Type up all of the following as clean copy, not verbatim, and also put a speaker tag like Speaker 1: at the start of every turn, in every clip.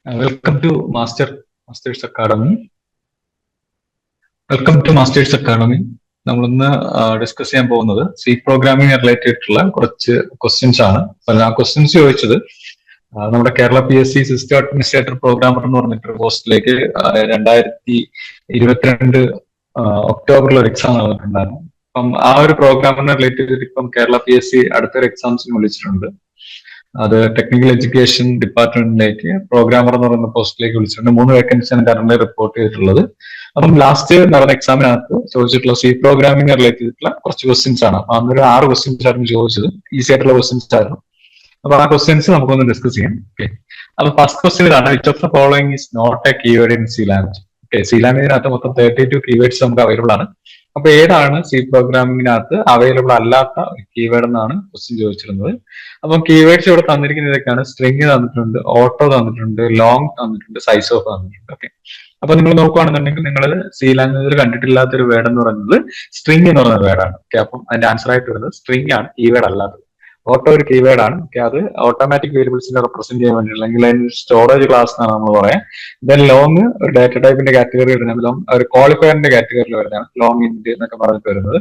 Speaker 1: Welcome to Masters Academy. Welcome to masters academy. നമ്മളിന്ന് discuss ചെയ്യാൻ പോകുന്നത് സി പ്രോഗ്രാമിംഗ് റിലേറ്റഡ് ആയിട്ടുള്ള കുറച്ച് ക്വസ്റ്റ്യൻസ് ആണ്. അപ്പൊ ആ ക്വസ്റ്റ്യൻസ് ചോദിച്ചത് നമ്മുടെ Kerala PSC system administrator programmer എന്ന് പറഞ്ഞിട്ട് പോസ്റ്റിലേക്ക് 2022 ഒക്ടോബറിൽ ഒരു എക്സാം നടന്നിട്ടുണ്ടായിരുന്നു. അപ്പം ആ ഒരു പ്രോഗ്രാമിനെ റിലേറ്റ് ചെയ്തിട്ട് ഇപ്പം കേരള PSC അടുത്തൊരു എക്സാംസിന് വിളിച്ചിട്ടുണ്ട്. അത് ടെക്നിക്കൽ എഡ്യൂക്കേഷൻ ഡിപ്പാർട്ട്മെന്റിലേക്ക് പ്രോഗ്രാമർ എന്ന് പറയുന്ന പോസ്റ്റിലേക്ക് വിളിച്ചിട്ടുണ്ട്. 3 വേക്കൻസിയാണ് കറന്റ് റിപ്പോർട്ട് ചെയ്തിട്ടുള്ളത്. അപ്പം ലാസ്റ്റ് നടന്ന എക്സാമിനകത്ത് ചോദിച്ചിട്ടുള്ള സി പ്രോഗ്രാമിംഗ് റിലേറ്റ് ചെയ്തിട്ടുള്ള കുറച്ച് ക്വസ്റ്റ്യൻസ് ആണ്. അപ്പൊ അന്നൊരു 6 ക്വസ്റ്റ്യൻസ് ആയിരുന്നു ചോദിച്ചത്. ഈസി ആയിട്ടുള്ള ക്വസ്റ്റ്യൻസ് ആയിരുന്നു. അപ്പൊ ആ ക്വസ്റ്റ്യൻസ് നമുക്കൊന്ന് ഡിസ്കസ് ചെയ്യാം. ഓക്കെ, അപ്പൊ ഫസ്റ്റ് ക്വസ്റ്റ്യൻ ഇതാണ്: which of the following is not a keyword in C language? Okay, C ലാംഗ്വേജിനകത്ത് മൊത്തം 32 കീവേഡ്സ് നമുക്ക് അവൈലബിൾ ആണ്. അപ്പൊ ഏതാണ് സി പ്രോഗ്രാമിംഗിനകത്ത് അവൈലബിൾ അല്ലാത്ത കീവേഡ് എന്നാണ് ക്വസ്റ്റ്യൻ ചോദിച്ചിരുന്നത്. അപ്പം കീവേഡ്സ് ഇവിടെ തന്നിരിക്കുന്ന ഇതൊക്കെയാണ്: സ്ട്രിങ് തന്നിട്ടുണ്ട്, ഓട്ടോ തന്നിട്ടുണ്ട്, ലോങ് തന്നിട്ടുണ്ട്, സൈസ് ഓഫ് തന്നിട്ടുണ്ട്. ഓക്കെ, അപ്പൊ നിങ്ങൾ നോക്കുകയാണെന്നുണ്ടെങ്കിൽ നിങ്ങൾ സി ലാംഗ്വേജിൽ കണ്ടിട്ടില്ലാത്തൊരു വേർഡ് എന്ന് പറയുന്നത് സ്ട്രിങ് എന്ന് പറയുന്ന വേർഡാണ്. ഓക്കെ, അപ്പം അതിന്റെ ആൻസർ ആയിട്ട് വരുന്നത് സ്ട്രിങ് ആണ്, കീവേഡ് അല്ലാത്തത്. ഓട്ടോ ഒരു കീവേഡ് ആണ്. ഓക്കെ, അത് ഓട്ടോമാറ്റിക് വേരിയബിൾസിനെ റെപ്രസെന്റ് ചെയ്യാൻ വേണ്ടി, അല്ലെങ്കിൽ അതിന് സ്റ്റോറേജ് ക്ലാസ് എന്നാണ് നമ്മൾ പറയാം. ദെൻ ലോങ് ഒരു ഡാറ്റ ടൈപ്പിന്റെ കാറ്റഗറി വരുന്നത്, ലോങ് ഒരു ക്വാളിഫയറിന്റെ കാറ്റഗറിയിൽ വരുന്നതാണ് ലോങ് ഇന്റ് എന്നൊക്കെ പറഞ്ഞിട്ട് വരുന്നത്.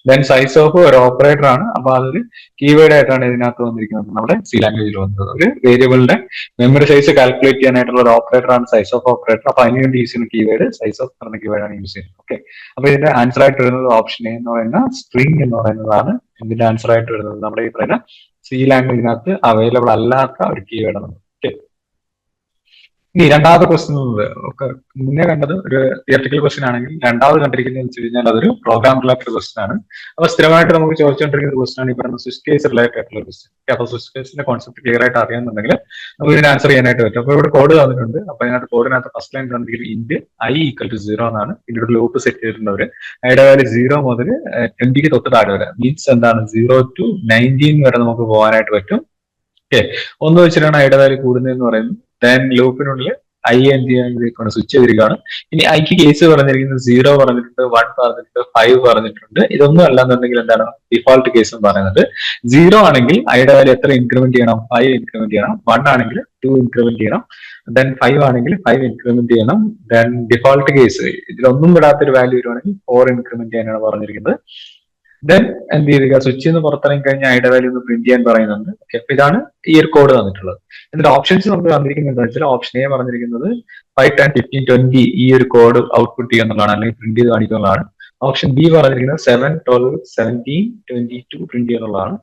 Speaker 1: ദെൻ സൈസ് ഓഫ് ഒരു ഓപ്പറേറ്റർ ആണ്. അപ്പൊ അതൊരു കീവേഡ് ആയിട്ടാണ് ഇതിനകത്ത് വന്നിരിക്കുന്നത്. നമ്മുടെ സി ലാംഗ്വേജിൽ വന്നത് ഒരു വേരിയബിളിന്റെ മെമ്മറി സൈസ് കാൽക്കുലേറ്റ് ചെയ്യാനായിട്ടുള്ള ഒരു ഓപ്പറേറ്റർ ആണ് സൈസ് ഓഫ് ഓപ്പറേറ്റർ. അപ്പൊ അതിന് വേണ്ടി യൂസ് ചെയ്യുന്ന കീവേഡ് സൈസ് ഓഫ് പറഞ്ഞ കീവേഡ് ആണ് യൂസ് ചെയ്യുന്നത്. ഓക്കെ, അപ്പൊ ഇതിന്റെ ആൻസർ ആയിട്ട് വരുന്നത് ഓപ്ഷൻ എ എന്ന് പറയുന്ന സ്ട്രിങ് എന്ന് പറയുന്നതാണ് ഇതിന്റെ ആൻസർ ആയിട്ട് വരുന്നത്. നമ്മുടെ ഈ പറയുന്ന സി ലാംഗ്വേജിനകത്ത് അവൈലബിൾ അല്ലാത്ത ഒരു കീവേഡ് ആണ്. ഓക്കെ, ഇനി രണ്ടാമത്തെ ക്വസ്റ്റ്യൻ ഒക്കെ മുന്നേ കണ്ടത് ഒരു തിയററ്റിക്കൽ ക്വസ്റ്റ്യൻ ആണെങ്കിൽ രണ്ടാമത് കണ്ടിരിക്കുന്നത് വെച്ച് കഴിഞ്ഞാൽ അതൊരു പ്രോഗ്രാം റിലേറ്റഡ് ക്വസ്റ്റ്യൻ ആണ്. അപ്പൊ സ്ഥിരമായിട്ട് നമുക്ക് ചോദിച്ചുകൊണ്ടിരിക്കുന്ന ക്വസ്റ്റ്യൻ ആണ് ഈ പറയുന്ന സ്വിച്ച് കേസ് റിലേറ്റഡ് ആയിട്ടുള്ള ക്വസ്റ്റ്യൻ. അപ്പൊ സ്വിച്ച് കേസിന്റെ കോൺസെപ്റ്റ് ക്ലിയർ ആയിട്ട് അറിയാന്നുണ്ടെങ്കിൽ നമുക്ക് ഇതിന് ആൻസർ ചെയ്യാനായിട്ട് പറ്റും. അപ്പൊ ഇവിടെ കോഡ് തന്നിട്ടുണ്ട്. അപ്പൊ അതിനകത്ത് കോഡിനകത്ത് ഫസ്റ്റ് ലൈൻ തന്നിരിക്കുന്നത് ഇന്റ് i = 0 എന്നാണ്. ഇതിന്റെ ഒരു ലൂപ്പ് സെറ്റ് ചെയ്തിട്ടുണ്ടവര്. അതിന്റെ വാല്യൂ 0 മുതൽ 20 തൊട്ട് താഴെ വരെ, മീൻസ് എന്താണ് 0 to 19 വരെ നമുക്ക് പോകാനായിട്ട് പറ്റും. ഓക്കെ, ഒന്ന് വെച്ചിട്ടാണ് ഐയുടെ വാല്യൂ കൂടുന്നതെന്ന് പറയുന്നത്. ദെൻ ലൂപ്പിനുള്ളിൽ ഐ എന്ത് ചെയ്യാൻ സ്വിച്ച് ചെയ്തിരിക്കുകയാണ്. ഇനി ഐക്ക് കേസ് പറഞ്ഞിരിക്കുന്നത് 0 പറഞ്ഞിട്ടുണ്ട്, 1 പറഞ്ഞിട്ടുണ്ട്, 5 പറഞ്ഞിട്ടുണ്ട്. ഇതൊന്നും അല്ലാന്നുണ്ടെങ്കിൽ എന്താണ് ഡിഫോൾട്ട് കേസും പറയുന്നത്. 0 ആണെങ്കിൽ ഐയുടെ വാല്യൂ എത്ര ഇൻക്രിമെന്റ് ചെയ്യണം? 5 ഇൻക്രിമെന്റ് ചെയ്യണം. 1 ആണെങ്കിൽ 2 ഇൻക്രിമെന്റ് ചെയ്യണം. ദെൻ 5 ആണെങ്കിൽ 5 ഇൻക്രിമെന്റ് ചെയ്യണം. ദെൻ ഡിഫോൾട്ട് കേസ് ഇതിലൊന്നും വിടാത്തൊരു വാല്യൂ വരുവാണെങ്കിൽ 4 ഇൻക്രിമെന്റ് ചെയ്യാനാണ് പറഞ്ഞിരിക്കുന്നത്. ദെൻ എന്ത് ചെയ്യുക, സ്വിച്ച് നിന്ന് പുറത്തിറങ്ങി കഴിഞ്ഞാൽ ഐയുടെ വാല്യൂ ഒന്ന് പ്രിന്റ് ചെയ്യാൻ പറയുന്നുണ്ട്. ഓക്കെ, അപ്പൊ ഇതാണ് ഈ ഒരു കോഡ് തന്നിട്ടുള്ളത്. എന്നിട്ട് ഓപ്ഷൻസ് നമുക്ക് തന്നിരിക്കുന്നത് എന്താ വെച്ചാൽ ഓപ്ഷൻ എ പറഞ്ഞിരിക്കുന്നത് 5, 10, 15, 20 ഈ ഒരു കോഡ് ഔട്ട്പുട്ട് ചെയ്യുന്നതാണ്, അല്ലെങ്കിൽ പ്രിന്റ് ചെയ്ത് കാണിക്കുന്നതാണ്. ഓപ്ഷൻ ബി പറഞ്ഞിരിക്കുന്നത് 7, 12, 17, 22 പ്രിന്റ് ചെയ്യുന്നതാണ്.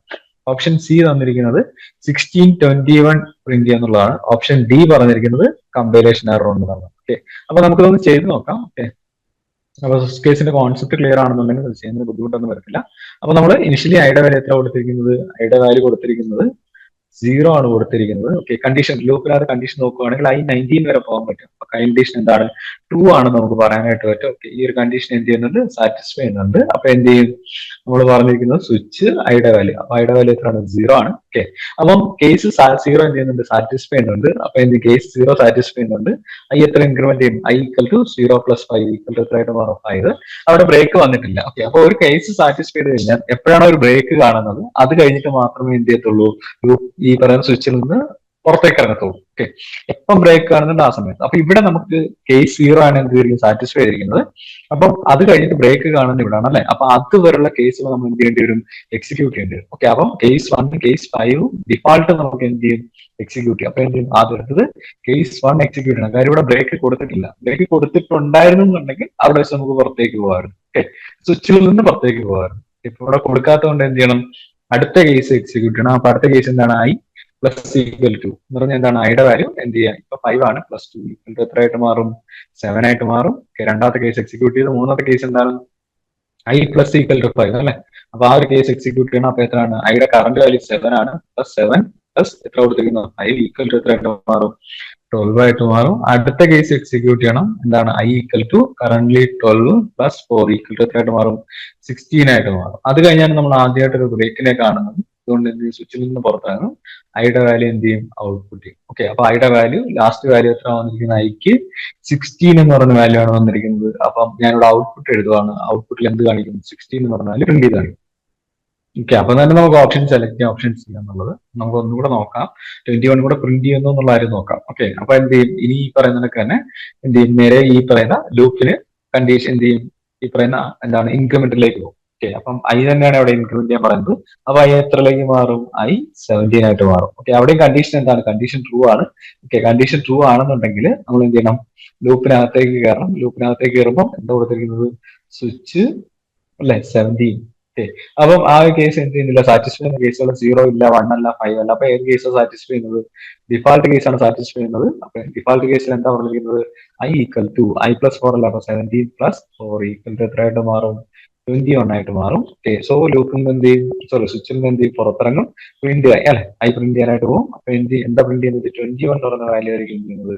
Speaker 1: ഓപ്ഷൻ സി തന്നിരിക്കുന്നത് 16, 21 പ്രിന്റ് ചെയ്യുന്നതാണ്. ഓപ്ഷൻ ഡി പറഞ്ഞിരിക്കുന്നത് കമ്പൈലേഷൻ എറർ ഉണ്ടെന്നാണ്. ഓക്കെ, അപ്പൊ നമുക്കിതൊന്ന് ചെയ്ത് നോക്കാം. ഓക്കെ, അപ്പൊ സ്വിച്ച് കേസിന്റെ കോൺസെപ്റ്റ് ക്ലിയർ ആണെന്നുണ്ടെങ്കിൽ അത് ചെയ്യുന്നതിന് ബുദ്ധിമുട്ടൊന്നും വരത്തില്ല. അപ്പൊ നമ്മൾ ഇനിഷ്യലി ഐയുടെ വാല്യൂ എത്ര കൊടുത്തിരിക്കുന്നത്? ഐയുടെ വാല്യൂ കൊടുത്തിരിക്കുന്നത് 0 ആണ് കൊടുത്തിരിക്കുന്നത്. ഓക്കെ, കണ്ടീഷൻ ലൂപ്പിനകത്ത് കണ്ടീഷൻ നോക്കുകയാണെങ്കിൽ i 19 വരെ പോകാൻ പറ്റും. അപ്പൊ കണ്ടീഷൻ എന്താണ്? 2 ആണ് നമുക്ക് പറയാനായിട്ട് പറ്റും. ഓക്കെ, ഈ ഒരു കണ്ടീഷൻ എന്ത് ചെയ്യുന്നുണ്ട്? സാറ്റിസ്ഫൈ ചെയ്യുന്നുണ്ട്. അപ്പൊ എന്ത് ചെയ്യും? നമ്മൾ പറഞ്ഞിരിക്കുന്നത് സ്വിച്ച് ഐയുടെ വാല്യൂ, അപ്പൊ ഐയുടെ വാല്യൂ എത്രയാണ്? 0 ആണ്. ഓക്കെ, അപ്പം കേസ് 0 എന്ത് ചെയ്യുന്നുണ്ട്? സാറ്റിസ്ഫൈ ചെയ്യുന്നുണ്ട്. അപ്പൊ എന്ത് കേസ് 0 സാറ്റിസ്ഫൈ ചെയ്യുന്നുണ്ട്. ഐ എത്ര ഇൻക്രിമെന്റ് ചെയ്യും? i = 0 + 5 = എത്രയായിട്ട് മാറും? 5. അവിടെ ബ്രേക്ക് വന്നിട്ടില്ല. ഓക്കെ, അപ്പൊ ഒരു കേസ് സാറ്റിസ്ഫൈ ചെയ്ത് കഴിഞ്ഞാൽ എപ്പോഴാണ് ഒരു ബ്രേക്ക് കാണുന്നത്? അത് കഴിഞ്ഞിട്ട് മാത്രമേ എന്ത് ചെയ്യത്തുള്ളൂ? ഈ പറയുന്ന സ്വിച്ചിൽ നിന്ന് പുറത്തേക്ക് ഇറങ്ങത്തുള്ളൂ. ഓക്കെ, എപ്പം ബ്രേക്ക് കാണുന്നുണ്ട് ആ സമയത്ത്. അപ്പൊ ഇവിടെ നമുക്ക് കേസ് 0 ആണ് എന്ത് ചെയ്തിരിക്കുന്നത്? സാറ്റിസ്ഫൈ ചെയ്തിരിക്കുന്നത്. അപ്പം അത് കഴിഞ്ഞിട്ട് ബ്രേക്ക് കാണുന്നത് ഇവിടെയാണ് അല്ലെ. അപ്പൊ അതുവരെയുള്ള കേസുകൾ നമ്മൾ എന്ത് ചെയ്യേണ്ടി വരും? എക്സിക്യൂട്ട് ചെയ്യേണ്ടി വരും. ഓക്കെ, അപ്പം കേസ് 1, കേസ് 5 ഡിഫാൾട്ട് നമുക്ക് എന്ത് ചെയ്യും? എക്സിക്യൂട്ട് ചെയ്യും. അപ്പൊ എന്ത് ചെയ്യും? ആദ്യം എടുത്തത് കേസ് 1 എക്സിക്യൂട്ട് ചെയ്യണം. കാര്യം ഇവിടെ ബ്രേക്ക് കൊടുത്തിട്ടില്ല. ബ്രേക്ക് കൊടുത്തിട്ടുണ്ടായിരുന്നു എന്നുണ്ടെങ്കിൽ അവിടെ വെച്ച് നമുക്ക് പുറത്തേക്ക് പോകാറുണ്ട്. ഓക്കെ, സ്വിച്ചിൽ നിന്ന് പുറത്തേക്ക് പോകാറുണ്ട്. ഇപ്പൊ ഇവിടെ കൊടുക്കാത്തതുകൊണ്ട് എന്ത് ചെയ്യണം? അടുത്ത കേസ് എക്സിക്യൂട്ട് ചെയ്യണം. അപ്പൊ അടുത്ത കേസ് എന്താണ്? i + = എന്ന് പറഞ്ഞാൽ എന്താണ്? ഐയുടെ വാല്യൂ എന്ത് ചെയ്യാം? ഇപ്പൊ 5 ആണ്, +2 = എത്രയായിട്ട് മാറും? 7 ആയിട്ട് മാറും. രണ്ടാമത്തെ കേസ് എക്സിക്യൂട്ട് ചെയ്ത് മൂന്നാമത്തെ കേസ് എന്താണ്? i + = 5 അല്ലെ. അപ്പൊ ആ ഒരു കേസ് എക്സിക്യൂട്ട് ചെയ്യണം. അപ്പൊ എത്രയാണ്? ഐയുടെ കറന്റ് വാല്യൂ 7 ആണ്. +7 എത്ര കൊടുത്തിരിക്കുന്നു? 5 = എത്രയായിട്ട് മാറും? 12 ആയിട്ട് മാറും. അടുത്ത കേസ് എക്സിക്യൂട്ട് ചെയ്യണം. എന്താണ്? i = കറന്റ്ലി 12 + 4 = എത്രയായിട്ട് മാറും? 16 ആയിട്ട് മാറും. അത് കഴിഞ്ഞാണ് നമ്മൾ ആദ്യമായിട്ട് ഒരു ബ്രേക്കിനെ കാണുന്നത്. അതുകൊണ്ട് എന്ത് ചെയ്യും? സ്വിച്ചിൽ നിന്ന് പുറത്താകും. ഐയുടെ വാല്യൂ എന്ത് ചെയ്യും? ഔട്ട്പുട്ട് ചെയ്യും. ഓക്കെ, അപ്പൊ ഐയുടെ വാല്യൂ ലാസ്റ്റ് വാല്യൂ എത്ര വന്നിരിക്കുന്നത്? ഐക്ക് 16 എന്ന് പറയുന്ന വാല്യൂ ആണ് വന്നിരിക്കുന്നത്. അപ്പം ഞാനിവിടെ ഔട്ട്പുട്ട് എഴുതുവാണ്. ഔട്ട്പുട്ടിൽ എന്ത് കാണിക്കും? 16 എന്ന് പറഞ്ഞ വാല്യൂ പ്രിന്റ് ചെയ്ത് കാണിക്കും. ഓക്കെ, അപ്പൊ തന്നെ നമുക്ക് ഓപ്ഷൻ സെലക്ട് ചെയ്യാം, ഓപ്ഷൻ ചെയ്യാം എന്നുള്ളത് നമുക്ക് ഒന്നുകൂടെ നോക്കാം. 21 കൂടെ പ്രിന്റ് ചെയ്യുന്നു എന്നുള്ള കാര്യം നോക്കാം. ഓക്കെ, അപ്പൊ എന്ത് ചെയ്യും, ഇനി ഈ പറയുന്നതൊക്കെ തന്നെ എന്ത് ചെയ്യും, നേരെ ഈ പറയുന്ന ലൂപ്പിന് കണ്ടീഷൻ എന്ത് ചെയ്യും, ഈ പറയുന്ന എന്താണ് ഇൻക്രിമെന്റിലേക്ക് പോകും. ഓക്കെ, അപ്പം ഐ തന്നെയാണ് അവിടെ ഇൻക്രിമെന്റ് ചെയ്യാൻ പറയുന്നത്. അപ്പൊ ഐ എത്രയിലേക്ക് മാറും, ഐ 17 ആയിട്ട് മാറും. ഓക്കെ, അവിടെയും കണ്ടീഷൻ എന്താണ്, കണ്ടീഷൻ ട്രൂ ആണ്. ഓക്കെ, കണ്ടീഷൻ ട്രൂ ആണെന്നുണ്ടെങ്കിൽ നമ്മൾ എന്ത് ചെയ്യണം, ലൂപ്പിനകത്തേക്ക് കയറണം. ലൂപ്പിനകത്തേക്ക് കയറുമ്പോൾ എന്താ കൊടുത്തിരിക്കുന്നത്, സ്വിച്ച് അല്ലെ 17. ഓക്കെ, അപ്പം ആ ഒരു കേസ് എന്ത് ചെയ്യുന്നില്ല, സാറ്റിസ്ഫൈ ചെയ്യുന്ന കേസുകൾ 0 ഇല്ല, 1 അല്ല, 5 അല്ല. അപ്പൊ ഏത് കേസാണ് സാറ്റിസ്ഫൈ ചെയ്യുന്നത്, ഡിഫാൾട്ട് കേസാണ് സാറ്റിസ്ഫൈ ചെയ്യുന്നത്. അപ്പൊ ഡിഫാൾട്ട് കേസിൽ എന്താ പറഞ്ഞിരിക്കുന്നത്, I equal to I plus 4 അല്ല, അപ്പൊ 17 പ്ലസ് 4 ഈക്വൽ ടു എത്രയായിട്ട് മാറും, 21 ആയിട്ട് മാറും. ഓക്കെ, സോ ലൂപ്പിൽ നിന്ന് എന്ത് ചെയ്യും, സോറി സ്വിച്ചിൽ നിന്ന് എന്ത് ചെയ്യും, പുറത്തിറങ്ങും, പ്രിന്റ് അല്ലെ, ഐ പ്രിന്റ് ചെയ്യാനായിട്ട് പോകും. അപ്പൊ എന്താ പ്രിന്റ് ചെയ്യുന്നത്, 21 എന്ന് പറയുന്ന വാല്യൂ ആയിരിക്കും ചെയ്യുന്നത്,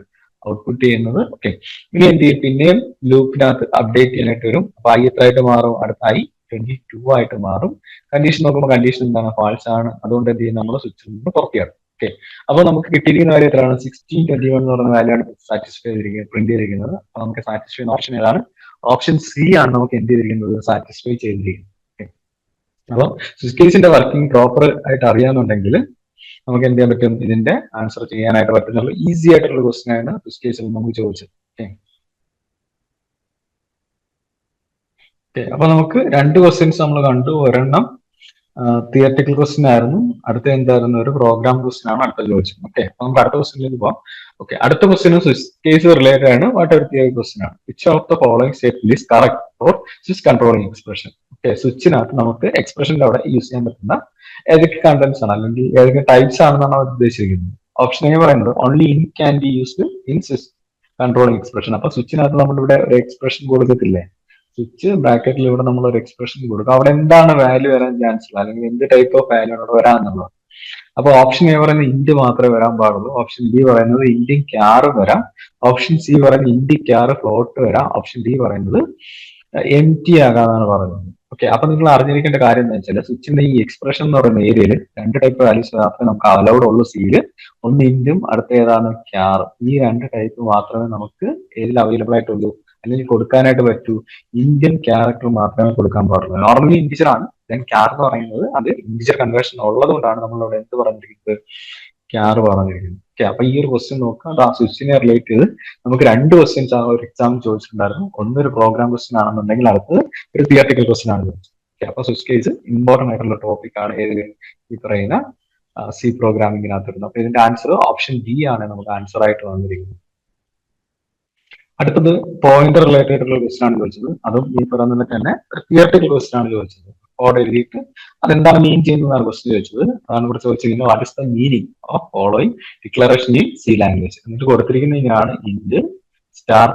Speaker 1: ഔട്ട്പുട്ട് ചെയ്യുന്നത്. ഓക്കെ, ഇനി എന്ത് ചെയ്യും, പിന്നെയും ലൂപ്പിനകത്ത് അപ്ഡേറ്റ് ചെയ്യാനായിട്ട് വരും. അപ്പൊ ഐ എത്രയായിട്ട് മാറും, അടുത്ത ഐ 22 ആയിട്ട് മാറും. കണ്ടീഷൻ നോക്കുമ്പോൾ കണ്ടീഷൻ എന്താണ്, ഫാൾസ് ആണ്. അതുകൊണ്ട് എന്ത് ചെയ്യും, നമ്മൾ സ്വിച്ചിൽ നിന്ന് പുറത്തിയാക്കും. ഓക്കെ, അപ്പൊ നമുക്ക് കിട്ടിയിരിക്കുന്ന വാല്യൂ എത്രയാണ്, 1621 എന്ന് പറയുന്ന വാല്യൂ ആണ് സാറ്റിസ്ഫൈ ചെയ്തിരിക്കുന്നത്, പ്രിന്റ് ചെയ്തിരിക്കുന്നത്. അപ്പൊ നമുക്ക് സാറ്റിസ്ഫൈ ചെയ്യുന്ന ഓപ്ഷൻ ഏതാണ്, ഓപ്ഷൻ സി ആണ് നമുക്ക് എന്ത് ചെയ്തിരിക്കുന്നത്, സാറ്റിസ്ഫൈ ചെയ്തിരിക്കുന്നത്. ഓക്കെ, അപ്പൊ സ്വിച്ച് കേസിന്റെ വർക്കിംഗ് പ്രോപ്പർ ആയിട്ട് അറിയാന്നുണ്ടെങ്കിൽ നമുക്ക് എന്ത് ചെയ്യാൻ പറ്റും, ഇതിന്റെ ആൻസർ ചെയ്യാനായിട്ട് പറ്റുന്ന ഈസി ആയിട്ടുള്ള ക്വസ്റ്റൻ ആണ് സ്വിച്ച് കേസിൽ നമുക്ക് ചോദിച്ചത്. ഓക്കെ, അപ്പൊ നമുക്ക് രണ്ട് ക്വസ്റ്റ്യൻസ് നമ്മൾ കണ്ടു. ഒരെണ്ണം തിയററ്റിക്കൽ ക്വസ്റ്റ്യൻ ആയിരുന്നു, അടുത്ത എന്തായിരുന്നു, ഒരു പ്രോഗ്രാം ക്വസ്റ്റ്യൻ ആണ് അടുത്ത ചോദിച്ചത്. ഓക്കെ, അപ്പൊ നമുക്ക് അടുത്ത ക്വസ്റ്റ്യനിലേക്ക് പോകാം. ഓക്കെ, അടുത്ത ക്വസ്റ്റ്യൻ സ്വിച്ച് കേസ് റിലേറ്റഡ് ആണ്, വാട്ട് എവർ തിയറി ക്വസ്റ്റ്യൻ ആണ്. Which of the following statement is correct for switch controlling expression. Okay, സ്വിച്ചിനകത്ത് നമുക്ക് എക്സ്പ്രഷന്റെ അവിടെ യൂസ് ചെയ്യാൻ പറ്റുന്ന ഏതൊക്കെ കണ്ടന്റ്സ് ആണ്, അല്ലെങ്കിൽ ഏതൊക്കെ ടൈപ്സ് ആണെന്നാണ് അവർ ഉദ്ദേശിക്കുന്നത്. ഓപ്ഷൻ എ പറയുന്നത് only in can be used in switch controlling expression. അപ്പൊ സ്വിച്ചിനകത്ത് നമ്മളിവിടെ ഒരു എക്സ്പ്രഷൻ കൊടുക്കത്തില്ലേ, സ്വിച്ച് ബ്രാക്കറ്റിൽ ഇവിടെ നമ്മൾ ഒരു എക്സ്പ്രഷൻ കൊടുക്കും, അവിടെ എന്താണ് വാല്യൂ വരാൻ ചാൻസ് ഉള്ളത്, അല്ലെങ്കിൽ എന്ത് ടൈപ്പ് ഓഫ് വാല്യൂ ആണ് അവിടെ വരാന്നുള്ളത്. അപ്പൊ ഓപ്ഷൻ എ പറയുന്നത് ഇന്റ് മാത്രമേ വരാൻ പാടുള്ളൂ, ഓപ്ഷൻ ബി പറയുന്നത് ഇന്റും ക്യാറും വരാം, ഓപ്ഷൻ സി പറയുന്നത് ഇന്റി ക്യാറ് ഫ്ലോട്ട് വരാം, ഓപ്ഷൻ ഡി പറയുന്നത് എം ടി ആകാന്നാണ് പറയുന്നത്. ഓക്കെ, അപ്പൊ നിങ്ങൾ അറിഞ്ഞിരിക്കേണ്ട കാര്യം എന്താ വെച്ചാൽ, സ്വിച്ചിന്റെ ഈ എക്സ്പ്രഷൻ എന്ന് പറയുന്ന ഏരിയയിൽ രണ്ട് ടൈപ്പ് വാല്യൂസ് മാത്രമേ നമുക്ക് അലൗഡ് ഉള്ളൂ സിയിൽ. ഒന്ന് ഇന്റും അടുത്ത ഏതാണ് ക്യാറും. ഈ രണ്ട് ടൈപ്പ് മാത്രമേ നമുക്ക് ഏതിൽ അവൈലബിൾ ആയിട്ടുള്ളൂ, അല്ലെങ്കിൽ കൊടുക്കാനായിട്ട് പറ്റൂ, ഇന്ത്യൻ ക്യാരക്ടർ മാത്രമേ കൊടുക്കാൻ പാടുള്ളൂ. നോർമലി ഇൻഡിജർ ആണ്, ദെൻ ക്യാർ എന്ന് പറയുന്നത് അത് ഇൻഡിജർ കൺവേർഷൻ ഉള്ളത് കൊണ്ടാണ് നമ്മൾ അവിടെ എന്ത് പറഞ്ഞിരിക്കുന്നത്, ക്യാർ പറഞ്ഞിരിക്കുന്നത്. ഓക്കെ, അപ്പൊ ഈ ഒരു ക്വസ്റ്റ്യൻ നോക്കുക, അത് ആ സ്വിച്ചിനെ റിലേറ്റ് ചെയ്ത് നമുക്ക് രണ്ട് ക്വസ്റ്റ്യൻസ് ആ ഒരു എക്സാം ചോദിച്ചിട്ടുണ്ടായിരുന്നു. ഒന്നൊരു പ്രോഗ്രാം ക്വസ്റ്റ്യൻ ആണെന്നുണ്ടെങ്കിൽ അടുത്തത് ഒരു തിയററ്റിക്കൽ ക്വസ്റ്റ്യൻ ആണ് ചോദിച്ചത്. ഓക്കെ, അപ്പൊ സ്വിച്ച് കേസ് ഇമ്പോർട്ടന്റ് ആയിട്ടുള്ള ടോപ്പിക് ആണ് ഏത്, ഈ പറയുന്ന സി പ്രോഗ്രാമിങ്ങിനകത്ത് വരുന്നത്. അപ്പൊ ഇതിന്റെ ആൻസർ ഓപ്ഷൻ ഡി ആണ് നമുക്ക് ആൻസർ ആയിട്ട് വന്നിരിക്കുന്നത്. അടുത്തത് പോയിന്റർ റിലേറ്റഡ് ആയിട്ടുള്ള ക്വസ്റ്റൻ ആണ് ചോദിച്ചത്, അതും ഈ പറയുന്നത് തന്നെ തിയററ്റിക്കൽ ക്വസ്റ്റൻ ആണ് ചോദിച്ചത്. കോഡ് എഴുതിയിട്ട് അതെന്താണ് മീൻ ചെയ്യുന്നതാണ് ക്വസ്റ്റൻ ചോദിച്ചത്. അതാണ് ഇവിടെ ചോദിച്ചിരിക്കുന്നത്, what is the meaning of following declaration in C language. എന്നിട്ട് കൊടുത്തിരിക്കുന്ന ഇങ്ങനെയാണ്, int star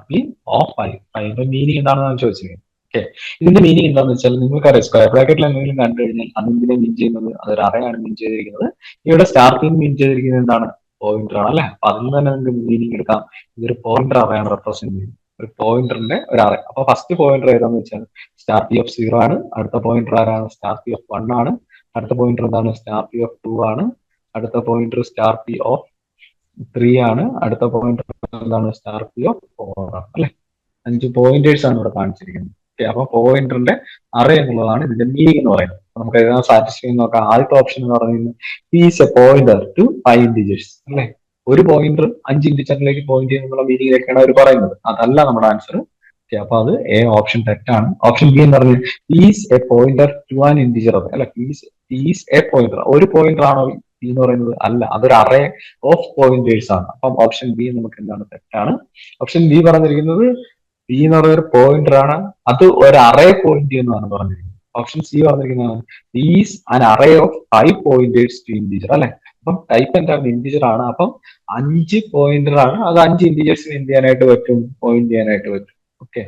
Speaker 1: P of five. അതിന്റെ മീനിങ് എന്താണെന്നാണ് ചോദിച്ചിരിക്കുന്നത്. ഓക്കെ, ഇതിന്റെ മീനിങ് എന്താണെന്ന് വെച്ചാൽ നിങ്ങൾക്കറിയാം, സ്ക്വയർ ബ്രാക്കറ്റിൽ എന്തെങ്കിലും കണ്ടു കഴിഞ്ഞാൽ അതെന്തിനെ മീൻ ചെയ്യുന്നത്, അതൊരു അറയാണ് മീൻ ചെയ്തിരിക്കുന്നത്. ഇവിടെ സ്റ്റാർ പി മീൻ ചെയ്തിരിക്കുന്നത് എന്താണ്, പോയിന്റർ ആണ് അല്ലെ. അപ്പൊ അതിൽ തന്നെ നിങ്ങൾക്ക് മീനിങ് എടുക്കാം, ഇതൊരു പോയിന്റർ അറയാണ് റെപ്രസെന്റ് ചെയ്യുന്നത്, ഒരു പോയിന്ററിന്റെ ഒരു അറ. അപ്പൊ ഫസ്റ്റ് പോയിന്റർ ഏതാന്ന് വെച്ചാൽ സ്റ്റാർ പി ഓഫ് 0 ആണ്, അടുത്ത പോയിന്റർ ആരാണ്, സ്റ്റാർ പി ഓഫ് 1 ആണ്, അടുത്ത പോയിന്റർ എന്താണ്, സ്റ്റാർ പി ഓഫ് 2 ആണ്, അടുത്ത പോയിന്റർ സ്റ്റാർ പി ഓഫ് 3 ആണ്, അടുത്ത പോയിന്റർ എന്താണ്, സ്റ്റാർ പി ഓഫ് 4 ആണ് അല്ലെ. 5 പോയിന്റേഴ്സ് ആണ് ഇവിടെ കാണിച്ചിരിക്കുന്നത്. ഓക്കെ, അപ്പൊ പോയിന്ററിന്റെ അറ എന്നുള്ളതാണ് ഇതിന്റെ മീനിങ് എന്ന് പറയുന്നത്. നമുക്ക് ഏതാണ് സാറ്റിസ്ഫൈ നോക്കാം. ആദ്യത്തെ ഓപ്ഷൻ എന്ന് പറയുന്നത് is a pointer to 5 integers അല്ലെ. ഒരു പോയിന്റർ 5 ഇന്റിജറിലേക്ക് പോയിന്റ് ചെയ്യുന്നുള്ള മീനിങ്ങിലേക്കാണ് അവർ പറയുന്നത്, അതല്ല നമ്മുടെ ആൻസർ. ഓക്കെ, അപ്പൊ അത് എ ഓപ്ഷൻ തെറ്റാണ്. ഓപ്ഷൻ ബി എന്ന് പറഞ്ഞത് is a pointer to an integer അല്ലെ. ഈസ് എ പോയിന്റർ, ഒരു പോയിന്റർ ആണോ പി എന്ന് പറയുന്നത്, അല്ല, അതൊരു അറേ ഓഫ് പോയിന്റേഴ്സ് ആണ്. അപ്പം ഓപ്ഷൻ ബി നമുക്ക് എന്താണ്, തെറ്റാണ്. ഓപ്ഷൻ ബി പറഞ്ഞിരിക്കുന്നത് പി എന്ന് പറയുന്ന ഒരു പോയിന്റർ ആണ്, അത് ഒരു അറേ പോയിന്റ് എന്നാണ് പറഞ്ഞിരിക്കുന്നത്. ഓപ്ഷൻ സി പറഞ്ഞിരിക്കുന്നത് is an array of 5 pointers to integer അല്ലെ. അപ്പം ടൈപ്പ് എന്താണ്, ഇന്റിജർ ആണ്. അപ്പം 5 പോയിന്റർ ആണ്, അത് 5 ഇന്റിജേഴ്സിന് എന്ത് ചെയ്യാനായിട്ട് പറ്റും, പോയിന്റ് ചെയ്യാനായിട്ട് പറ്റും. ഓക്കെ,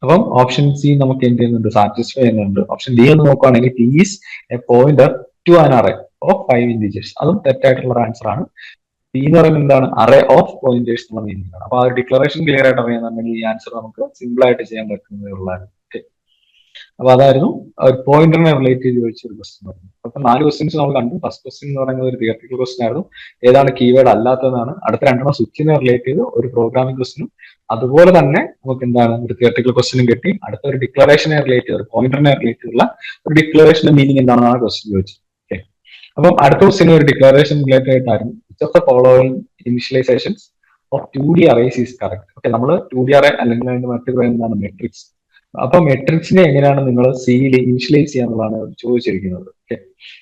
Speaker 1: അപ്പം ഓപ്ഷൻ സി നമുക്ക് എന്ത് ചെയ്യുന്നുണ്ട്, സാറ്റിസ്ഫൈ ചെയ്യുന്നുണ്ട്. ഓപ്ഷൻ ഡി എന്ന് നോക്കുകയാണെങ്കിൽ is a pointer to an array of 5 integers, അതും തെറ്റായിട്ടുള്ള ആൻസർ ആണ്. പി എന്ന് പറയുന്നത് എന്താണ്, അറേ ഓഫ് പോയിന്റേഴ്സ് എന്നുള്ള മീനിങ് ആണ്. അപ്പൊ ആ ഒരു ഡിക്ലറേഷൻ ക്ലിയർ ആയിട്ട് അറിയാന്നുണ്ടെങ്കിൽ ഈ ആൻസർ നമുക്ക് സിമ്പിൾ ആയിട്ട് ചെയ്യാൻ പറ്റുന്നതേ ഉള്ളതാണ്. ഓക്കെ, അപ്പൊ അതായിരുന്നു ഒരു പോയിന്ററിനെ റിലേറ്റ് ചെയ്ത് ചോദിച്ച ഒരു ക്വസ്റ്റ്യൻ. അപ്പൊ 4 ക്വസ്റ്റ്യൻസ് നമ്മൾ കണ്ടു. ഫസ്റ്റ് ക്വസ്റ്റ്യൻ എന്ന് പറയുന്നത് ഒരു തിയററ്റിക്കൽ ക്വസ്റ്റ്യൻ ആയിരുന്നു. ഏതാണ് കീവേഡ് അല്ലാത്തതാണ്. അടുത്ത രണ്ടെണ്ണം സ്വിച്ചിനെ റിലേറ്റ് ചെയ്ത് ഒരു പ്രോഗ്രാമിംഗ് ക്വസ്റ്റ്യനും അതുപോലെ തന്നെ നമുക്ക് എന്താണ് ഒരു തിയററ്റിക്കൽ ക്വസ്റ്റ്യനും കിട്ടി. അടുത്ത ഒരു ഡിക്ലറേഷനെ റിലേറ്റ് ചെയ്ത് ഒരു പോയിന്ററിനെ റിലേറ്റ് ചെയ്തുള്ള ഒരു ഡിക്ലറേഷന്റെ മീനിങ് എന്താണെന്നാണ് ക്വസ്റ്റ്യൻ ചോദിച്ചത്. ഓക്കെ, അപ്പം അടുത്ത ക്വസ്റ്റ്യൻ ഒരു ഡിക്ലറേഷൻ റിലേറ്റഡ് ആയിട്ടായിരുന്നു. Which of the following initializations of 2D arrays is correct. Okay, നമ്മൾ 2D array അല്ലെങ്കിൽ അതിന്റെ മറ്റൊരു പേര് എന്താണ് മെട്രിക്സ്. അപ്പൊ മെട്രിക്സിനെ എങ്ങനെയാണ് നിങ്ങൾ സിയിൽ ഇനിഷ്യലൈസ് ചെയ്യാന്നുള്ളതാണ് ചോദിച്ചിരിക്കുന്നത്. ഓക്കെ,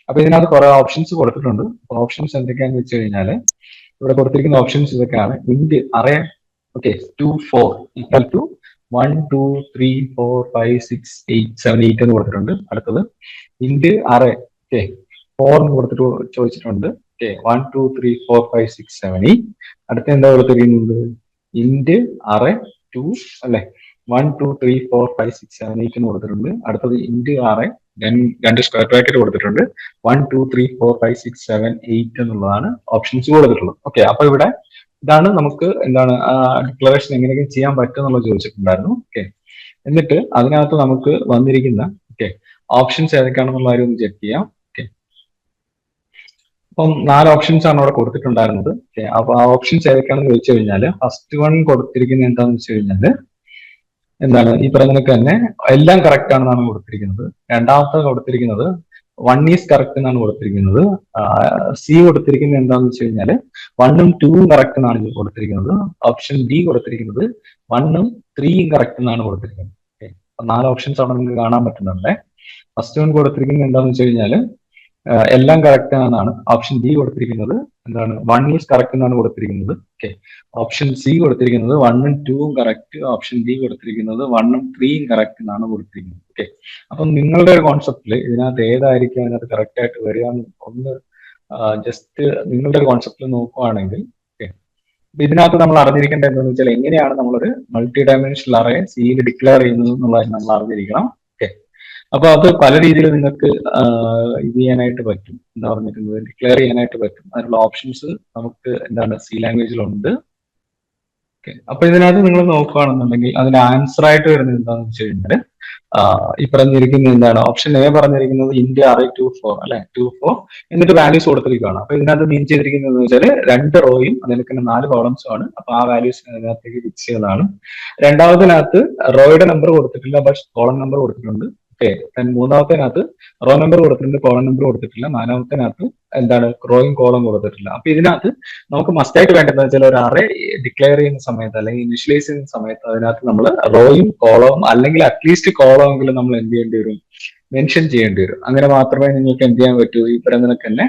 Speaker 1: അപ്പൊ ഇതിനകത്ത് കുറെ ഓപ്ഷൻസ് കൊടുത്തിട്ടുണ്ട്. ഓപ്ഷൻസ് എന്തൊക്കെയാണെന്ന് വെച്ച് കഴിഞ്ഞാൽ ഇവിടെ കൊടുത്തിരിക്കുന്ന ഓപ്ഷൻസ് ഇതൊക്കെയാണ്. Int array okay 2 4 equal to 1 2 3 4 5 6 8 7 8 എന്ന് കൊടുത്തിട്ടുണ്ട്. അടുത്തത് ഇന്റ് അറേ ഓക്കെ 4 എന്ന് കൊടുത്തിട്ട് ചോദിച്ചിട്ടുണ്ട്. ഓക്കെ 1 2 3 4 5 6 7 8. അടുത്ത എന്താ കൊടുത്തിരിക്കുന്നത് ഇന്റ് അറേ 2 അല്ലെ 1 2 3 4 5 6 7 8 എന്ന് കൊടുത്തിട്ടുണ്ട്. അടുത്തത് ഇന്റ് അറേ രണ്ട് സ്ക്വയർ ബ്രാക്കറ്റ് കൊടുത്തിട്ടുണ്ട്. 1 2 3 4 5 6 7 8 എന്നുള്ളതാണ് ഓപ്ഷൻസ് കൊടുത്തിട്ടുള്ളത്. ഓക്കെ, അപ്പൊ ഇവിടെ ഇതാണ് നമുക്ക് എന്താണ് ഡിക്ലറേഷൻ എങ്ങനെയൊക്കെ ചെയ്യാൻ പറ്റും എന്നുള്ളത് ചോദിച്ചിട്ടുണ്ടായിരുന്നു. ഓക്കെ, എന്നിട്ട് അതിനകത്ത് നമുക്ക് വന്നിരിക്കുന്ന ഓക്കെ ഓപ്ഷൻസ് ഏതൊക്കെയാണെന്നുള്ള കാര്യം ഒന്ന് ചെക്ക് ചെയ്യാം. ഓക്കെ, അപ്പം 4 ഓപ്ഷൻസ് ആണ് അവിടെ കൊടുത്തിട്ടുണ്ടായിരുന്നത്. ഓക്കെ, അപ്പൊ ആ ഓപ്ഷൻസ് ഏതൊക്കെയാണെന്ന് ചോദിച്ചു കഴിഞ്ഞാൽ ഫസ്റ്റ് വൺ കൊടുത്തിരിക്കുന്നത് എന്താണെന്ന് വെച്ച് കഴിഞ്ഞാൽ എന്താണ് ഈ പറയുന്നതൊക്കെ തന്നെ എല്ലാം കറക്റ്റ് ആണെന്നാണ് കൊടുത്തിരിക്കുന്നത്. രണ്ടാമത്തെ കൊടുത്തിരിക്കുന്നത് 1 ഈസ് കറക്റ്റ് എന്നാണ് കൊടുത്തിരിക്കുന്നത്. സി കൊടുത്തിരിക്കുന്നത് എന്താണെന്ന് വെച്ച് കഴിഞ്ഞാൽ 1ഉം 2ഉം കറക്റ്റ് എന്നാണ് കൊടുത്തിരിക്കുന്നത്. ഓപ്ഷൻ ഡി കൊടുത്തിരിക്കുന്നത് 1ഉം 3ഉം കറക്റ്റ് എന്നാണ് കൊടുത്തിരിക്കുന്നത്. ഓക്കെ, അപ്പൊ 4 ഓപ്ഷൻസ് ആണ് നിങ്ങൾക്ക് കാണാൻ പറ്റുന്നുണ്ട്. ഫസ്റ്റ് വൺ കൊടുത്തിരിക്കുന്നത് എന്താണെന്ന് വെച്ച് കഴിഞ്ഞാൽ എല്ലാം കറക്റ്റ് ആണെന്നാണ്. ഓപ്ഷൻ ഡി കൊടുത്തിരിക്കുന്നത് എന്താണ് 1 ഈസ് കറക്റ്റ് എന്നാണ് കൊടുത്തിരിക്കുന്നത്. ഓക്കെ, ഓപ്ഷൻ സി കൊടുത്തിരിക്കുന്നത് 1ഉം 2ഉം കറക്റ്റ്. ഓപ്ഷൻ ഡി കൊടുത്തിരിക്കുന്നത് 1ഉം 3ഉം കറക്റ്റ് എന്നാണ് കൊടുത്തിരിക്കുന്നത്. ഓക്കെ, അപ്പം നിങ്ങളുടെ ഒരു കോൺസെപ്റ്റിൽ ഇതിനകത്ത് ഏതായിരിക്കും അതിനകത്ത് കറക്റ്റ് ആയിട്ട് വരിക ഒന്ന് ജസ്റ്റ് നിങ്ങളുടെ ഒരു കോൺസെപ്റ്റിൽ നോക്കുവാണെങ്കിൽ ഓക്കെ, ഇതിനകത്ത് നമ്മൾ അറിഞ്ഞിരിക്കേണ്ട എന്താണെന്ന് വെച്ചാൽ എങ്ങനെയാണ് നമ്മളൊരു മൾട്ടി ഡയമെൻഷണൽ അറേ സിയിൽ ഡിക്ലെയർ ചെയ്യുന്നത് എന്നുള്ളത് നമ്മൾ അറിഞ്ഞിരിക്കണം. ഓക്കെ, അപ്പൊ അത് പല രീതിയിൽ നിങ്ങൾക്ക് ഇത് ചെയ്യാനായിട്ട് പറ്റും. എന്താ പറഞ്ഞിരിക്കുന്നത് ഡിക്ലെയർ ചെയ്യാനായിട്ട് പറ്റും. അതിനുള്ള ഓപ്ഷൻസ് നമുക്ക് എന്താണ് സി ലാംഗ്വേജിലുണ്ട്. ഓക്കെ, അപ്പൊ ഇതിനകത്ത് നിങ്ങൾ നോക്കുകയാണെന്നുണ്ടെങ്കിൽ അതിന്റെ ആൻസർ ആയിട്ട് വരുന്നത് എന്താണെന്ന് വെച്ച് കഴിഞ്ഞാൽ ഈ പറഞ്ഞിരിക്കുന്നത് എന്താണ് ഓപ്ഷൻ എ പറഞ്ഞിരിക്കുന്നത് ഇന്ത്യ അറേ 2 4 അല്ലെ 2 4 എന്നിട്ട് വാല്യൂസ് കൊടുത്തിരിക്കുകയാണ്. അപ്പൊ ഇതിനകത്ത് മീൻ ചെയ്തിരിക്കുന്നത് വെച്ചാൽ 2 റോയും അതിനൊക്കെ 4 കോളംസും ആണ്. അപ്പൊ ആ വാല്യൂസ് അതിനകത്തേക്ക് ഫിക്സ് ചെയ്തതാണ്. രണ്ടാമതിനകത്ത് റോയുടെ നമ്പർ കൊടുത്തിട്ടില്ല, ബട്ട് കോളം നമ്പർ കൊടുത്തിട്ടുണ്ട്. ഓക്കെ, മൂന്നാമത്തേനകത്ത് റോ നമ്പർ കൊടുത്തിട്ടുണ്ട്, കോളം നമ്പർ കൊടുത്തിട്ടില്ല. നാലാമത്തേനകത്ത് എന്താണ് റോയും കോളം കൊടുത്തിട്ടില്ല. അപ്പൊ ഇതിനകത്ത് നമുക്ക് മസ്റ്റായിട്ട് വേണ്ടതെന്ന് വെച്ചാൽ ഒരു അറേ ഡിക്ലെയർ ചെയ്യുന്ന സമയത്ത് അല്ലെങ്കിൽ ഇനിഷ്യലൈസ് ചെയ്യുന്ന സമയത്ത് അതിനകത്ത് നമ്മൾ റോയും കോളവും അല്ലെങ്കിൽ അറ്റ്ലീസ്റ്റ് കോളമെങ്കിലും നമ്മൾ എന്ത് ചെയ്യേണ്ടി വരും മെൻഷൻ ചെയ്യേണ്ടി വരും. അങ്ങനെ മാത്രമേ നിങ്ങൾക്ക് എന്ത് ചെയ്യാൻ പറ്റൂ ഈ പറയുന്നതൊക്കെ തന്നെ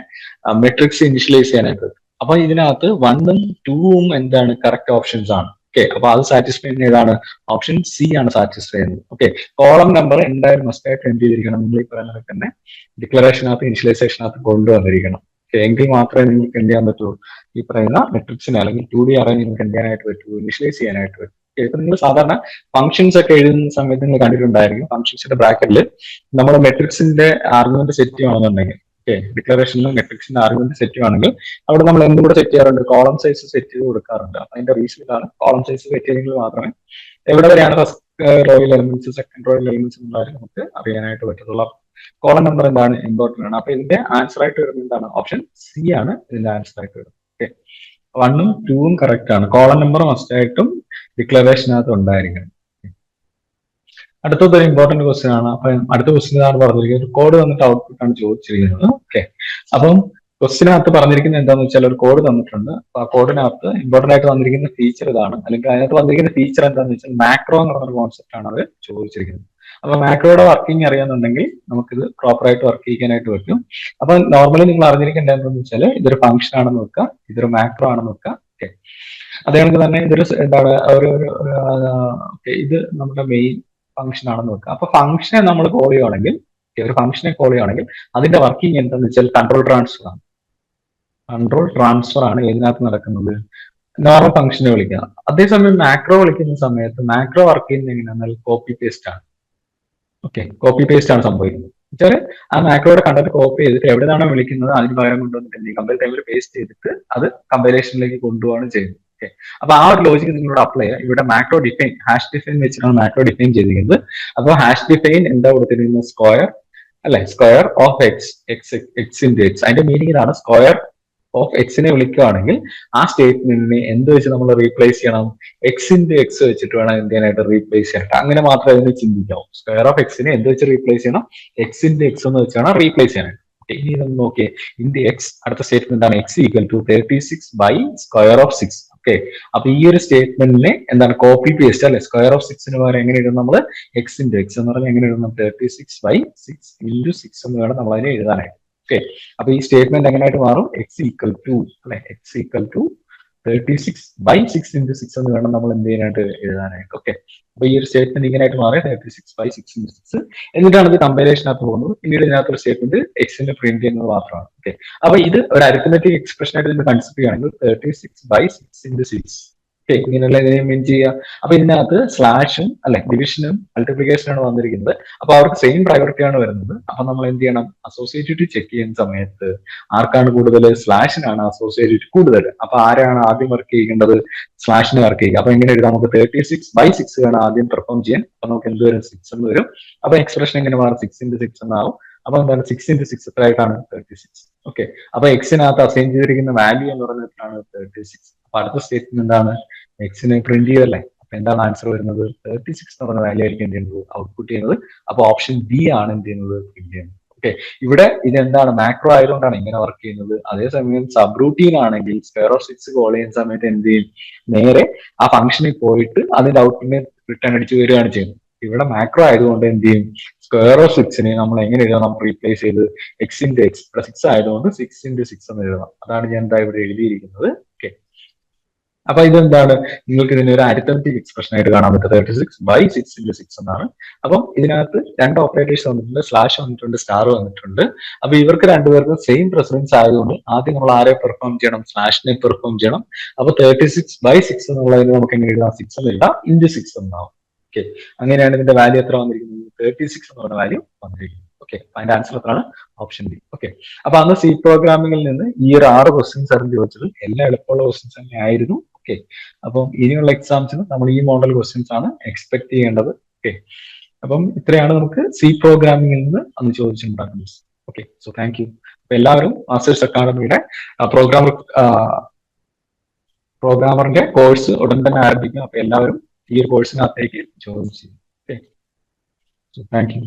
Speaker 1: മെട്രിക്സ് ഇനിഷ്യലൈസ് ചെയ്യാനായിട്ട് പറ്റും. അപ്പൊ ഇതിനകത്ത് 1ഉം 2ഉം എന്താണ് കറക്റ്റ് ഓപ്ഷൻസ് ആണ്. ഓക്കെ, അപ്പൊ അത് സാറ്റിസ്ഫൈ ചെയ്യുന്ന ഏതാണ് ഓപ്ഷൻ സി ആണ് സാറ്റിസ്ഫൈ ചെയ്യുന്നത്. ഓക്കെ, കോളം നമ്പർ എന്തായാലും മസ്റ്റായിട്ട് എന്ത് ചെയ്തിരിക്കണം നിങ്ങൾ ഈ പറയുന്നത് തന്നെ ഡിക്ലറേഷനകത്ത് ഇനിഷ്യലൈസേഷനകത്ത് കൊണ്ടുവന്നിരിക്കണം. എങ്കിൽ മാത്രമേ നിങ്ങൾക്ക് എന്ത് ചെയ്യാൻ പറ്റൂ ഈ പറയുന്ന മെട്രിക്സിനെ അല്ലെങ്കിൽ 2D അറേ നിങ്ങൾക്ക് എന്ത് ചെയ്യാനായിട്ട് പറ്റൂ ഇനിഷ്യലൈസ് ചെയ്യാനായിട്ട് പറ്റും. ഇപ്പൊ നിങ്ങൾ സാധാരണ ഫംഗ്ഷൻസ് ഒക്കെ എഴുതുന്ന സമയത്ത് നിങ്ങൾ കണ്ടിട്ടുണ്ടായിരിക്കും ഫംഗ്ഷൻസിന്റെ ബ്രാക്കറ്റിൽ നമ്മൾ മെട്രിക്സിന്റെ ആർഗ്യുമെന്റ് സെറ്റ് ചെയ്യണമെന്നുണ്ടെങ്കിൽ ഓക്കെ ഡിക്ലറേഷനിലും മെട്രിക്സിന്റെ ആർഗ്യുമെന്റ് സെറ്റ് ചെയ്യുകയാണെങ്കിൽ അവിടെ നമ്മൾ എന്തും കൂടെ സെറ്റ് ചെയ്യാറുണ്ട് കോളം സൈസ് സെറ്റ് ചെയ്ത് കൊടുക്കാറുണ്ട്. അതിന്റെ റീസൺ ഇതാണ് കോളം സൈസ് സെറ്റ് ചെയ്തെങ്കിൽ മാത്രമേ എവിടെ വരെയാണ് ഫസ്റ്റ് റോയിൽ എലിമെന്റ്സ് സെക്കൻഡ് റോയിൽ എലിമെന്റ്സ് എന്നുള്ള നമുക്ക് അറിയാനായിട്ട് പറ്റത്തുള്ളൂ. കോളം നമ്പർ എന്താണ് ഇമ്പോർട്ടന്റ് ആണ്. അപ്പൊ ഇതിന്റെ ആൻസർ ആയിട്ട് വരുന്നത് എന്താണ് ഓപ്ഷൻ സി ആണ് ഇതിന്റെ ആൻസർ ആയിട്ട് വരുന്നത്. ഓക്കെ, 1ഉം 2ഉം കറക്റ്റ് ആണ്. കോളം നമ്പർ മസ്റ്റ് ആയിട്ടും ഡിക്ലറേഷനകത്ത് ഉണ്ടായിരിക്കണം. അടുത്തത് ഒരു ഇമ്പോർട്ടന്റ് ക്വസ്റ്റ്യൻ ആണ്. അപ്പൊ അടുത്ത ക്വസ്റ്റ്യൻ ആണ് പറഞ്ഞിരിക്കുന്നത് ഒരു കോഡ് തന്നിട്ട് ഔട്ട്പുട്ട് ആണ് ചോദിച്ചിരിക്കുന്നത്. ഓക്കെ, അപ്പം ക്വസ്റ്റിനകത്ത് പറഞ്ഞിരിക്കുന്നത് എന്താണെന്ന് വെച്ചാൽ ഒരു കോഡ് തന്നിട്ടുണ്ട്. അപ്പൊ ആ കോഡിനകത്ത് ഇമ്പോർട്ടന്റ് ആയിട്ട് വന്നിരിക്കുന്ന ഫീച്ചർ ഇതാണ്, അല്ലെങ്കിൽ അതിനകത്ത് വന്നിരിക്കുന്ന ഫീച്ചർ എന്താണെന്ന് വെച്ചാൽ മാക്രോ എന്ന് പറഞ്ഞൊരു കോൺസെപ്റ്റ് ആണ് അവർ ചോദിച്ചിരിക്കുന്നത്. അപ്പൊ മാക്രോയുടെ വർക്കിംഗ് അറിയാന്നുണ്ടെങ്കിൽ നമുക്കിത് പ്രോപ്പർ ആയിട്ട് വർക്ക് ചെയ്യാനായിട്ട് പറ്റും. അപ്പൊ നോർമലി നിങ്ങൾ അറിഞ്ഞിരിക്കേണ്ടത് എന്താണെന്ന് വെച്ചാൽ ഇതൊരു ഫംഗ്ഷൻ ആണെന്ന് വെക്കുക, ഇതൊരു മാക്രോ ആണെന്ന് വെക്കുക. ഓക്കെ, അതേപോലെ തന്നെ ഇതൊരു എന്താണ് ഇത് നമ്മുടെ മെയിൻ ഫംഗ്ഷൻ ആണെന്ന് വെക്കുക. അപ്പൊ ഫംഗ്ഷനെ നമ്മൾ കോൾ ചെയ്യുകയാണെങ്കിൽ ഒരു ഫംഗ്ഷനെ കോൾ ചെയ്യുകയാണെങ്കിൽ അതിന്റെ വർക്കിംഗ് എന്താണെന്ന് വെച്ചാൽ കൺട്രോൾ ട്രാൻസ്ഫർ ആണ്. കൺട്രോൾ ട്രാൻസ്ഫർ ആണ് ഇതിനകത്ത് നടക്കുന്നത്. നോർമൽ ഫംഗ്ഷനെ വിളിക്കുക. അതേസമയം മാക്രോ വിളിക്കുന്ന സമയത്ത് മാക്രോ വർക്ക് ചെയ്യുന്നത് എങ്ങനെയാണെന്നാൽ കോപ്പി പേസ്റ്റ് ആണ്. ഓക്കെ, കോപ്പി പേസ്റ്റ് ആണ് സംഭവിക്കുന്നത്. വെച്ചാൽ ആ മാക്രോയുടെ കണ്ടന്റ് കോപ്പി ചെയ്തിട്ട് എവിടെയാണോ വിളിക്കുന്നത് അതിന് പകരം കൊണ്ടുവന്നിട്ട് കമ്പൈൽ ടൈമിൽ പേസ്റ്റ് ചെയ്തിട്ട് അത് കമ്പൈലേഷനിലേക്ക് കൊണ്ടുപോവാണ് ചെയ്യുന്നത്. ഓക്കെ, അപ്പൊ ആ ഒരു ലോജിക്ക് നിങ്ങളോട് അപ്ലൈ ചെയ്യാം. ഇവിടെ മാക്രോ ഡിഫൈൻ ഹാഷ് ഡിഫൈൻ വെച്ചിട്ടാണ് മാക്രോ ഡിഫൈൻ ചെയ്തിരിക്കുന്നത്. അപ്പോൾ ഹാഷ് ഡിഫൈൻ എന്താ കൊടുത്തിരിക്കുന്നത് സ്ക്വയർ അല്ലെ, square of X, X into X. അതിന്റെ മീനിങ് ഇതാണ്. സ്ക്വയർ ഓഫ് എക്സിനെ വിളിക്കുകയാണെങ്കിൽ ആ സ്റ്റേറ്റ്മെന്റിനെ എന്ത് വെച്ച് നമ്മൾ റീപ്ലേസ് ചെയ്യണം? എക്സ് ഇൻറ്റു എക്സ് വെച്ചിട്ട് വേണം എന്ത് ചെയ്യാനായിട്ട്? റീപ്ലേസ് ചെയ്യാനായിട്ട്. അങ്ങനെ മാത്രമേ അതിന് ചിന്തിക്കാവൂ. സ്ക്വയർ ഓഫ് എക്സിനെ എന്ത് വെച്ച് റീപ്ലേസ് ചെയ്യണം? എക്സ് ഇൻറ്റു എക്സ് എന്ന് വെച്ചാണ് റീപ്ലേസ് ചെയ്യാനായിട്ട്. ഇനി ഇതൊന്ന് നോക്കിയേ, ഇൻറ്റു എക്സ്, അടുത്ത സ്റ്റേറ്റ്മെന്റ് ആണ് x equal to 36 by square of 6. Okay, അപ്പൊ ഈ ഒരു സ്റ്റേറ്റ്മെന്റിനെ എന്താണ്? കോപ്പി പേസ്റ്റ് അല്ലെ, സ്ക്വയർ ഓഫ് 6ന് പകരം എങ്ങനെ എഴുതും നമ്മൾ? എക്സ് ഇൻറ്റു എക്സ് എന്ന് പറഞ്ഞാൽ എങ്ങനെ എഴുതണം? 36 ബൈ 6 ഇൻറ്റു 6 എന്ന് വേണം നമ്മൾ അതിനെ എഴുതാനായിട്ട്. ഓക്കെ, അപ്പൊ ഈ സ്റ്റേറ്റ്മെന്റ് എങ്ങനെയായിട്ട് മാറും? എക്സ് ഈക്വൽ ടു അല്ലെ, x equal to 36 by 6 into 6 എന്ന് വേണം നമ്മൾ എന്ത് ചെയ്യാനായിട്ട്? എഴുതാനായിട്ട്. ഓക്കെ, അപ്പൊ ഈ ഒരു സ്റ്റേറ്റ്മെന്റ് ഇങ്ങനെയായിട്ട് മാറി 36 ബൈ 6 ഇൻറ്റു 6. എന്നിട്ടാണ് ഇത് കമ്പാരിസണിനകത്ത് പോകുന്നത്. പിന്നീട് ഇതിനകത്ത് ഒരു സ്റ്റേറ്റ്മെന്റ് എക്സിന്റെ പ്രിന്റ് ചെയ്യുന്നത് മാത്രമാണ്. ഓക്കെ, അപ്പൊ ഇത് ഒരു അരിത്തമെറ്റിക് എക്സ്പ്രഷൻ ആയിട്ട് നിങ്ങൾ കൺസിഡർ ചെയ്യുകയാണെങ്കിൽ 36 ബൈ 6 ഇൻറ്റു 6. ഇങ്ങനെയുള്ള ഇതിനെ മീൻ ചെയ്യുക. അപ്പൊ ഇതിനകത്ത് സ്ലാഷും അല്ലെ ഡിവിഷനും മൾട്ടിപ്ലിക്കേഷനാണ് വന്നിരിക്കുന്നത്. അപ്പൊ അവർക്ക് സെയിം പ്രയോറിറ്റി ആണ് വരുന്നത്. അപ്പൊ നമ്മൾ എന്ത് ചെയ്യണം? അസോസിയേറ്റിവിറ്റി ചെക്ക് ചെയ്യുന്ന സമയത്ത് ആർക്കാണ് കൂടുതൽ? സ്ലാഷിനാണ് അസോസിയേറ്റിവിറ്റി കൂടുതൽ. അപ്പൊ ആരാണ് ആദ്യം വർക്ക് ചെയ്യേണ്ടത്? സ്ലാഷിന് വർക്ക് ചെയ്യുക. അപ്പൊ എങ്ങനെ എഴുതാം? നമുക്ക് 36 ബൈ 6 വേണം ആദ്യം പെർഫോം ചെയ്യാൻ. അപ്പൊ നമുക്ക് എന്ത് വരും? 6 എന്ന് വരും. അപ്പൊ എക്സ്പ്രഷൻ എങ്ങനെ മാറും? 6 ഇൻറ്റു 6 എന്നാവും. അപ്പൊ എന്താണ്? 6 ഇൻറ്റു 6 എത്ര ആയിട്ടാണ്? 36. ഓക്കെ, അപ്പൊ എക്സിനകത്ത് അസൈൻ ചെയ്തിരിക്കുന്ന വാല്യൂ എന്ന് പറഞ്ഞിട്ടാണ് 36. അപ്പൊ അടുത്ത സ്റ്റേറ്റ്മെന്റ് എന്താണ്? എക്സിനെ പ്രിന്റ് ചെയ്യല്ലേ. അപ്പൊ എന്താണ് ആൻസർ വരുന്നത്? 36 എന്ന് പറഞ്ഞ വാല്യൂ ആയിരിക്കും എന്ത് ചെയ്യുന്നത്? ഔട്ട്പുട്ട് ചെയ്യുന്നത്. അപ്പൊ ഓപ്ഷൻ ബി ആണ് എന്ത് ചെയ്യുന്നത്? പ്രിന്റ് ചെയ്യുന്നത്. ഓക്കെ, ഇവിടെ ഇതെന്താണ്? മാക്രോ ആയതുകൊണ്ടാണ് ഇങ്ങനെ വർക്ക് ചെയ്യുന്നത്. അതേസമയം സബ് റൂട്ടീൻ ആണെങ്കിൽ സ്ക്വയർ ഓഫ് 6 കോൾ ചെയ്യുന്ന സമയത്ത് എന്ത് ചെയ്യും? നേരെ ആ ഫംഗ്ഷനിൽ പോയിട്ട് അതിന്റെ ഔട്ട്പുട്ടിനെ റിട്ടേൺ അടിച്ച് വരികയാണ് ചെയ്യുന്നത്. ഇവിടെ മാക്രോ ആയതുകൊണ്ട് എന്ത് ചെയ്യും? സ്ക്വയർ ഓഫ് 6നെ നമ്മൾ എങ്ങനെ എഴുതണം? റീപ്ലേസ് ചെയ്ത് എക്സ് ഇൻറ്റു എക്സ്. ഇവിടെ 6 ആയതുകൊണ്ട് 6 ഇൻറ്റു 6 എന്ന് എഴുതണം. അതാണ് ഞാൻ എന്താ ഇവിടെ എഴുതിയിരിക്കുന്നത്. ഓക്കെ, അപ്പൊ ഇതെന്താണ്? നിങ്ങൾക്ക് ഇതിനെ ഒരു അരിത്തമെറ്റിക് എക്സ്പ്രഷൻ ആയിട്ട് കാണാൻ പറ്റും. 36 ബൈ 6 ഇൻറ്റു 6 എന്നാണ്. അപ്പം ഇതിനകത്ത് രണ്ട് ഓപ്പറേറ്റേഴ്സ് വന്നിട്ടുണ്ട്, സ്ലാഷ് വന്നിട്ടുണ്ട്, സ്റ്റാർ വന്നിട്ടുണ്ട്. അപ്പൊ ഇവർക്ക് രണ്ടുപേർക്കും സെയിം പ്രസിഡൻസ് ആയതുകൊണ്ട് ആദ്യം നമ്മൾ ആരെ പെർഫോം ചെയ്യണം? സ്ലാഷിനെ പെർഫോം ചെയ്യണം. അപ്പൊ 36 ബൈ 6 എന്നുള്ളതിന് നമുക്ക് എങ്ങനെ എഴുതാം? 6 എന്ന് എഴുതാം, ഇൻറ്റു 6 എന്നാവും. ഓക്കെ, അങ്ങനെയാണ് ഇതിന്റെ വാല്യൂ എത്ര വന്നിരിക്കുന്നത്? 36 എന്ന് പറഞ്ഞ വാല്യൂ വന്നിരിക്കുന്നത്. ഓക്കെ, അതിന്റെ ആൻസർ എത്രയാണ്? Option B. ഓക്കെ, അപ്പൊ അന്ന് സി പ്രോഗ്രാമിംഗിൽ നിന്ന് ഈ ഒരു 6 ക്വസ്റ്റ്യൻസ് ആണ് ചോദിച്ചത്. എല്ലാം എളുപ്പമുള്ള ക്വസ്റ്റ്യൻസ് തന്നെ ആയിരുന്നു. ഓക്കെ, അപ്പം ഇനിയുള്ള എക്സാംസിന് നമ്മൾ ഈ മോഡൽ ക്വസ്റ്റ്യൻസ് ആണ് എക്സ്പെക്ട് ചെയ്യേണ്ടത്. ഓക്കെ, അപ്പം ഇത്രയാണ് നമുക്ക് സി പ്രോഗ്രാമിംഗിൽ നിന്ന് അന്ന് ചോദിച്ചിട്ടുണ്ടാകുന്നത്. Okay, so thank you. അപ്പൊ എല്ലാവരും മാസ്റ്റേഴ്സ് അക്കാഡമിയുടെ പ്രോഗ്രാമറിന്റെ കോഴ്സ് ഉടൻ തന്നെ ആരംഭിക്കും. അപ്പൊ എല്ലാവരും ഈ ഒരു കോഴ്സിനകത്തേക്ക് ജോയിൻ ചെയ്യും. Okay, so thank U.